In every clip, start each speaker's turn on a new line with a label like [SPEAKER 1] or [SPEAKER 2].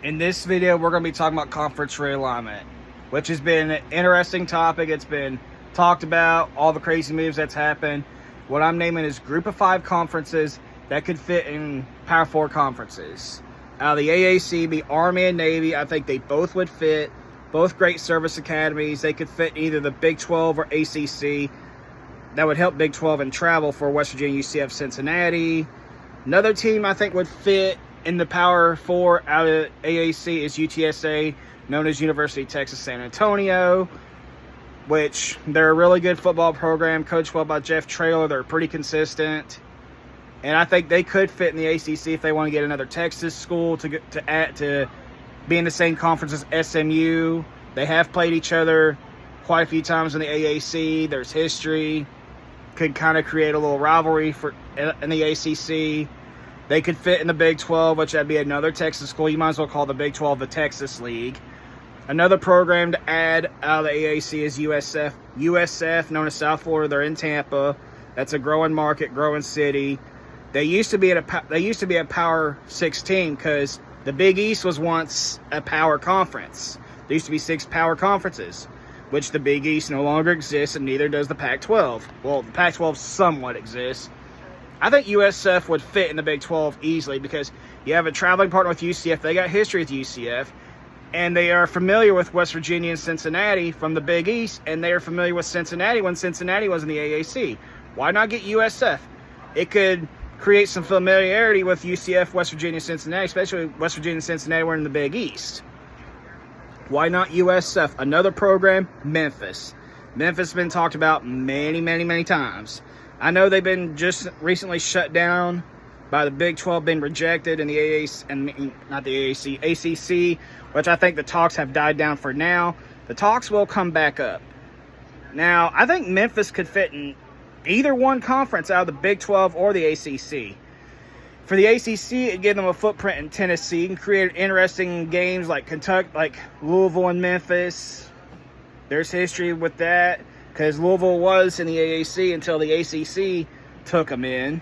[SPEAKER 1] In this video, we're going to be talking about conference realignment, which has been an interesting topic. It's been talked about, all the crazy moves that's happened. What I'm naming is group of 5 conferences that could fit in Power 4 conferences. Out of the AAC, be Army and Navy. I think they both would fit. Both great service academies. They could fit either the Big 12 or ACC. That would help Big 12 in travel for West Virginia, UCF, Cincinnati. Another team I think would fit in the Power 4 out of AAC is UTSA, known as University of Texas San Antonio, which they're a really good football program, coached well by Jeff Traylor. They're pretty consistent. And I think they could fit in the ACC if they want to get another Texas school to be in the same conference as SMU. They have played each other quite a few times in the AAC. There's history. Could kind of create a little rivalry in the ACC. They could fit in the Big 12, which would be another Texas school. You might as well call the Big 12 the Texas League. Another program to add out of the AAC is USF. USF, known as South Florida, they're in Tampa. That's a growing market, growing city. They used to be a Power 16 because the Big East was once a power conference. There used to be 6 power conferences, which the Big East no longer exists, and neither does the Pac-12. Well, the Pac-12 somewhat exists. I think USF would fit in the Big 12 easily because you have a traveling partner with UCF. They got history with UCF, and they are familiar with West Virginia and Cincinnati from the Big East, and they are familiar with Cincinnati when Cincinnati was in the AAC. Why not get USF? It could create some familiarity with UCF, West Virginia, Cincinnati, especially West Virginia and Cincinnati were in the Big East. Why not USF? Another program, Memphis. Memphis has been talked about many, many, many times. I know they've been just recently shut down by the Big 12, been rejected in the AAC, and not the AAC, ACC, which I think the talks have died down for now. The talks will come back up. Now, I think Memphis could fit in either one conference out of the Big 12 or the ACC. For the ACC, it'd give them a footprint in Tennessee and create interesting games like Kentucky, like Louisville and Memphis. There's history with that because Louisville was in the AAC until the ACC took them in.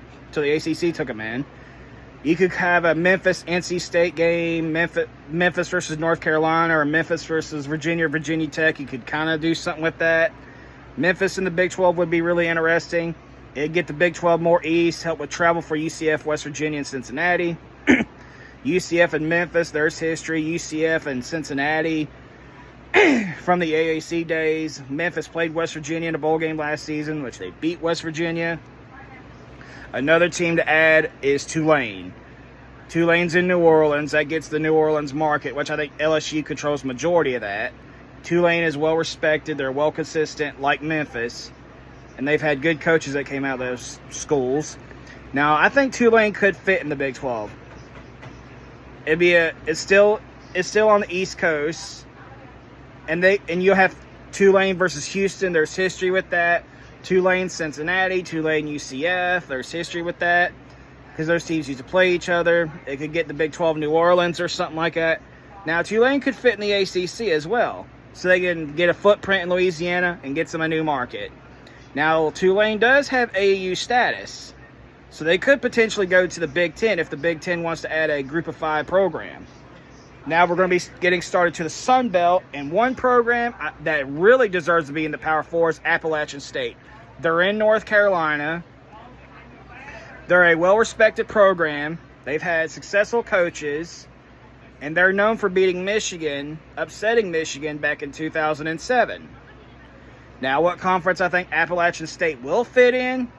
[SPEAKER 1] You could have a Memphis-NC State game, Memphis versus North Carolina, or Memphis versus Virginia, Virginia Tech. You could kind of do something with that. Memphis in the Big 12 would be really interesting. It'd get the Big 12 more east, help with travel for UCF, West Virginia, and Cincinnati. UCF and Memphis, there's history. UCF and Cincinnati from the AAC days. Memphis played West Virginia in a bowl game last season, which they beat West Virginia. Another team to add is Tulane. Tulane's in New Orleans. That gets the New Orleans market, which I think LSU controls the majority of that. Tulane is well respected. They're well consistent, like Memphis. And they've had good coaches that came out of those schools. Now, I think Tulane could fit in the Big 12. It's still on the East Coast. And you'll have Tulane versus Houston. There's history with that. Tulane, Cincinnati, Tulane, UCF. There's history with that because those teams used to play each other. It could get the Big 12 New Orleans or something like that. Now, Tulane could fit in the ACC as well. So they can get a footprint in Louisiana and get them a new market. Now, Tulane does have AAU status. So they could potentially go to the Big 10 if the Big 10 wants to add a group of 5 program. Now we're going to be getting started to the Sun Belt, and one program that really deserves to be in the Power 4 is Appalachian State. They're in North Carolina. They're a well-respected program. They've had successful coaches, and they're known for beating Michigan, upsetting Michigan back in 2007. Now, what conference I think Appalachian State will fit in?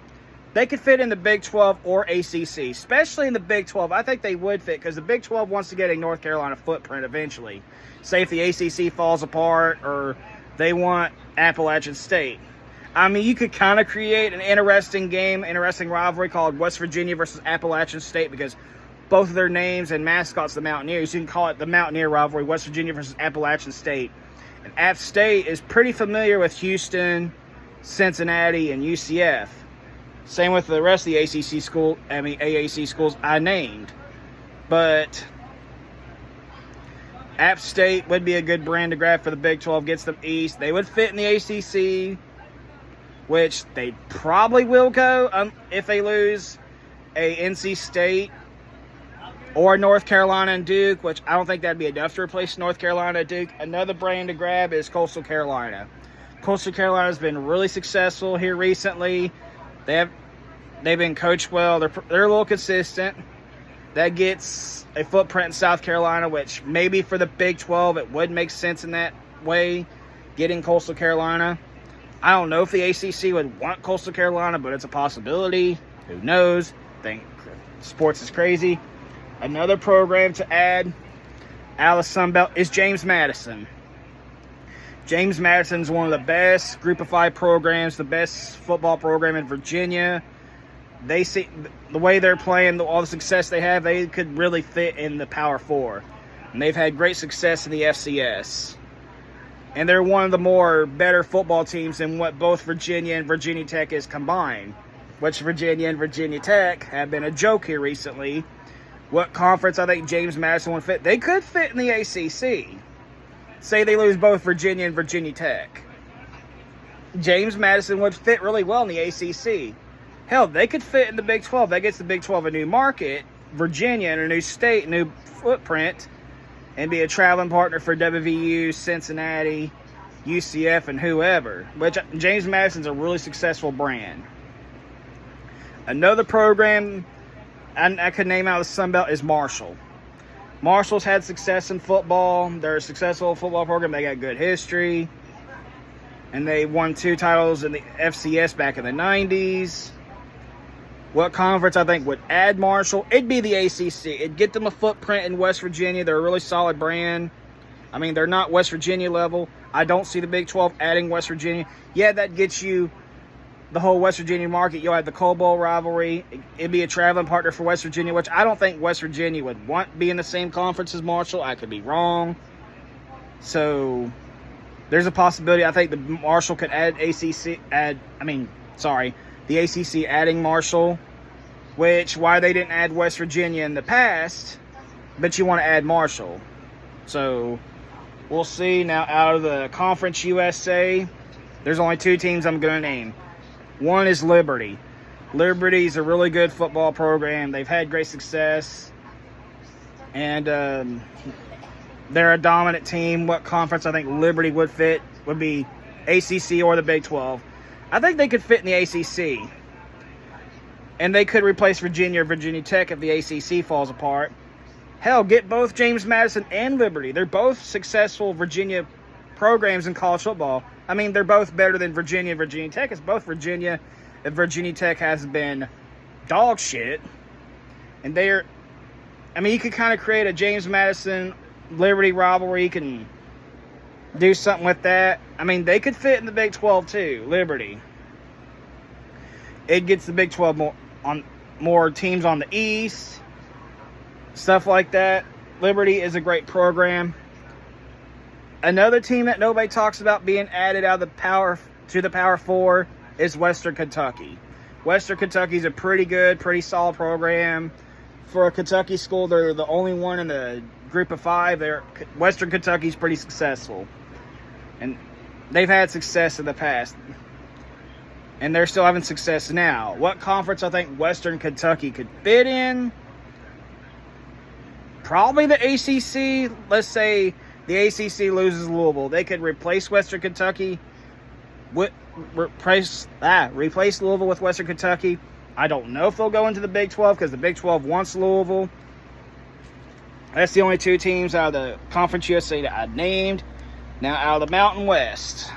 [SPEAKER 1] They could fit in the Big 12 or ACC, especially in the Big 12. I think they would fit because the Big 12 wants to get a North Carolina footprint eventually. Say if the ACC falls apart or they want Appalachian State. I mean, you could kind of create an interesting game, interesting rivalry called West Virginia versus Appalachian State because both of their names and mascots, the Mountaineers. You can call it the Mountaineer rivalry, West Virginia versus Appalachian State. And App State is pretty familiar with Houston, Cincinnati, and UCF. Same with the rest of the AAC schools I named. But App State would be a good brand to grab for the Big 12, gets them east. They would fit in the ACC, which they probably will go if they lose a NC State or North Carolina and Duke, which I don't think that'd be enough to replace North Carolina and Duke. Another brand to grab is Coastal Carolina. Coastal Carolina has been really successful here recently. They've been coached well. They're a little consistent. That gets a footprint in South Carolina, which maybe for the Big 12 it would make sense in that way, getting Coastal Carolina. I don't know if the ACC would want Coastal Carolina, but it's a possibility. Who knows? I think sports is crazy. Another program to add out of the Sun Belt is James Madison. James Madison's one of the best Group of 5 programs, the best football program in Virginia. They see the way they're playing, all the success they have, they could really fit in the Power 4. And they've had great success in the FCS. And they're one of the more better football teams than what both Virginia and Virginia Tech is combined. Which Virginia and Virginia Tech have been a joke here recently. What conference I think James Madison would fit? They could fit in the ACC. Say they lose both Virginia and Virginia Tech. James Madison would fit really well in the ACC. Hell, they could fit in the Big 12. That gets the Big 12 a new market, Virginia, and a new state, a new footprint, and be a traveling partner for WVU, Cincinnati, UCF, and whoever. Which James Madison's a really successful brand. Another program I could name out of the Sun Belt is Marshall. Marshall's had success in football. They're a successful football program. They got good history. And they won 2 titles in the FCS back in the 90s. What conference I think would add Marshall? It'd be the ACC. It'd get them a footprint in West Virginia. They're a really solid brand. I mean, they're not West Virginia level. I don't see the Big 12 adding West Virginia. Yeah, that gets you the whole West Virginia market. You'll have the Cold Bowl rivalry. It'd be a traveling partner for West Virginia, which I don't think West Virginia would want to be in the same conference as Marshall. I could be wrong. So there's a possibility. I think the Marshall could add the ACC adding Marshall, which why they didn't add West Virginia in the past, but you want to add Marshall. So we'll see. Now out of the Conference USA, there's only 2 teams I'm going to name. One is Liberty. Liberty's a really good football program. They've had great success. And they're a dominant team. What conference I think Liberty would fit would be ACC or the Big 12. I think they could fit in the ACC. And they could replace Virginia or Virginia Tech if the ACC falls apart. Hell, get both James Madison and Liberty. They're both successful Virginia programs in college football. I mean, they're both better than Virginia and Virginia Tech. It's both Virginia and Virginia Tech has been dog shit. And you could kind of create a James Madison Liberty rivalry. You can do something with that. I mean, they could fit in the Big 12 too, Liberty. It gets the Big 12 more teams on the East. Stuff like that. Liberty is a great program. Another team that nobody talks about being added out of the Power 4 is Western Kentucky. Western Kentucky is a pretty good, pretty solid program. For a Kentucky school, they're the only one in the Group of 5. Western Kentucky's pretty successful. And they've had success in the past. And they're still having success now. What conference I think Western Kentucky could fit in? Probably the ACC. Let's say the ACC loses Louisville. They could replace Western Kentucky. Replace Louisville with Western Kentucky. I don't know if they'll go into the Big 12 because the Big 12 wants Louisville. That's the only 2 teams out of the Conference USA that I named. Now out of the Mountain West.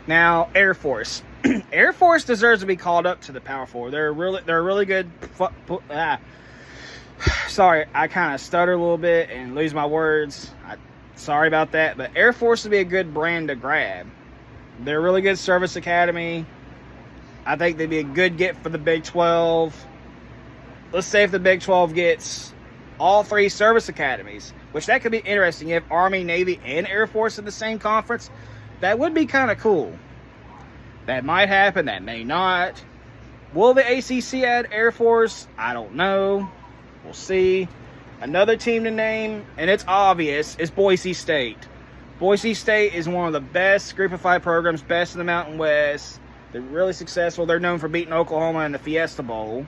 [SPEAKER 1] Now Air Force. Air Force deserves to be called up to the Power 4. They're really good. Sorry, I kind of stutter a little bit and lose my words. Sorry about that. But Air Force would be a good brand to grab. They're a really good service academy. I think they'd be a good get for the Big 12. Let's say if the Big 12 gets all 3 service academies, which that could be interesting. You have Army, Navy, and Air Force in the same conference. That would be kind of cool. That might happen. That may not. Will the ACC add Air Force? I don't know. We'll see. Another team to name, and it's obvious, is Boise State. Boise State is one of the best Group of 5 programs, best in the Mountain West. They're really successful. They're known for beating Oklahoma in the Fiesta Bowl.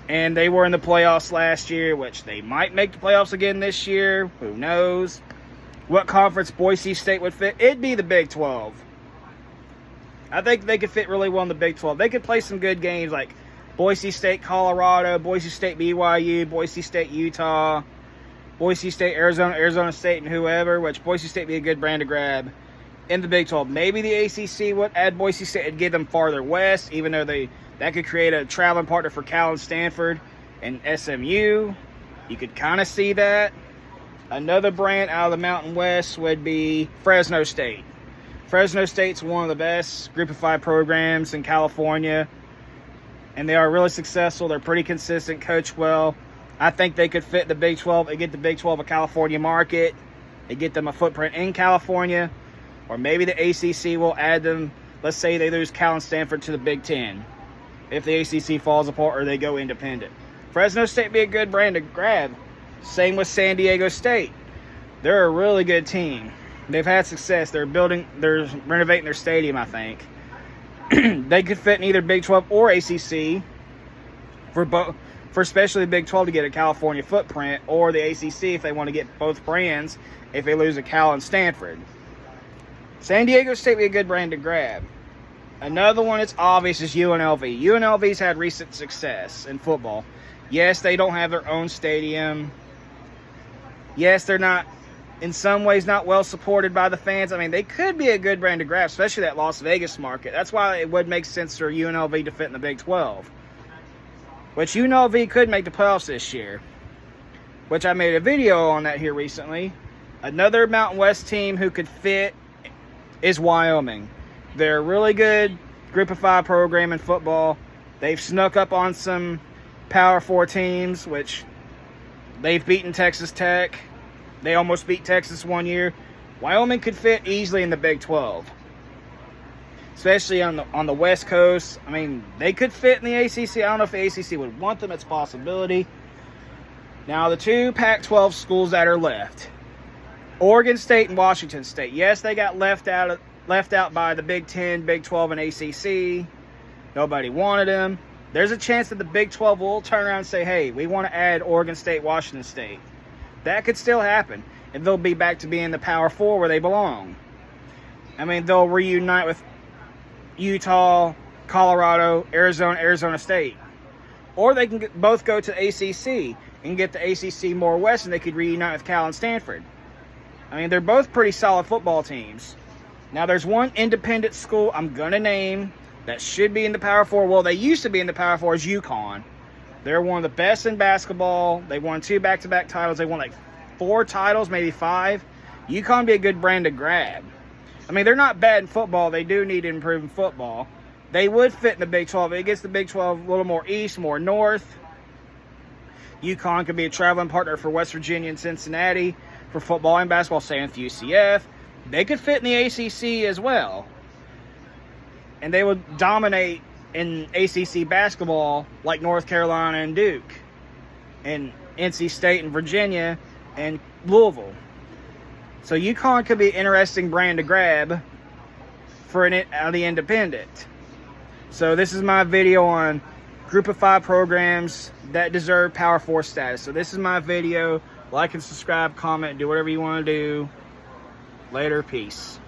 [SPEAKER 1] And they were in the playoffs last year, which they might make the playoffs again this year. Who knows? What conference Boise State would fit? It'd be the Big 12. I think they could fit really well in the Big 12. They could play some good games like Boise State, Colorado, Boise State, BYU, Boise State, Utah, Boise State, Arizona, Arizona State, and whoever, which Boise State would be a good brand to grab in the Big 12. Maybe the ACC would add Boise State and get them farther west, even though that could create a traveling partner for Cal and Stanford and SMU. You could kind of see that. Another brand out of the Mountain West would be Fresno State. Fresno State's one of the best Group of 5 programs in California, and they are really successful. They're pretty consistent, coach well. I think they could fit the Big 12 and get the Big 12 a California market. They get them a footprint in California, or maybe the ACC will add them. Let's say they lose Cal and Stanford to the Big 10. If the ACC falls apart or they go independent. Fresno State be a good brand to grab. Same with San Diego State. They're a really good team. They've had success. They're renovating their stadium, I think. They could fit in either Big 12 or ACC for especially the Big 12 to get a California footprint, or the ACC if they want to get both brands if they lose a Cal and Stanford. San Diego State would be a good brand to grab. Another one that's obvious is UNLV. UNLV's had recent success in football. Yes, they don't have their own stadium. Yes, they're not, in some ways, not well supported by the fans. I mean, they could be a good brand to grab, especially that Las Vegas market. That's why it would make sense for UNLV to fit in the Big 12. Which UNLV could make the playoffs this year. Which I made a video on that here recently. Another Mountain West team who could fit is Wyoming. They're a really good Group of 5 program in football. They've snuck up on some Power 4 teams, which they've beaten Texas Tech. They almost beat Texas one year. Wyoming could fit easily in the Big 12. Especially on the West Coast. I mean, they could fit in the ACC. I don't know if the ACC would want them. It's a possibility. Now, the two Pac-12 schools that are left. Oregon State and Washington State. Yes, they got left out by the Big 10, Big 12, and ACC. Nobody wanted them. There's a chance that the Big 12 will turn around and say, hey, we want to add Oregon State, Washington State. That could still happen. And they'll be back to being the Power 4 where they belong. I mean, they'll reunite with Utah, Colorado, Arizona, Arizona State. Or they can both go to ACC and get the ACC more west, and they could reunite with Cal and Stanford. I mean, they're both pretty solid football teams. Now, there's one independent school I'm going to name that should be in the Power 4. Well, they used to be in the Power 4 as UConn. They're one of the best in basketball. They won 2 back-to-back titles. They won like 4 titles, maybe 5. UConn would be a good brand to grab. I mean, they're not bad in football. They do need to improve in football. They would fit in the Big 12. It gets the Big 12 a little more east, more north. UConn could be a traveling partner for West Virginia and Cincinnati for football and basketball, same with UCF. They could fit in the ACC as well. And they would dominate in ACC basketball like North Carolina and Duke, and NC State and Virginia and Louisville. So UConn could be an interesting brand to grab for the independent. So this is my video on Group of 5 programs that deserve Power 4 status. So this is my video. Like and subscribe, comment, do whatever you want to do. Later, peace.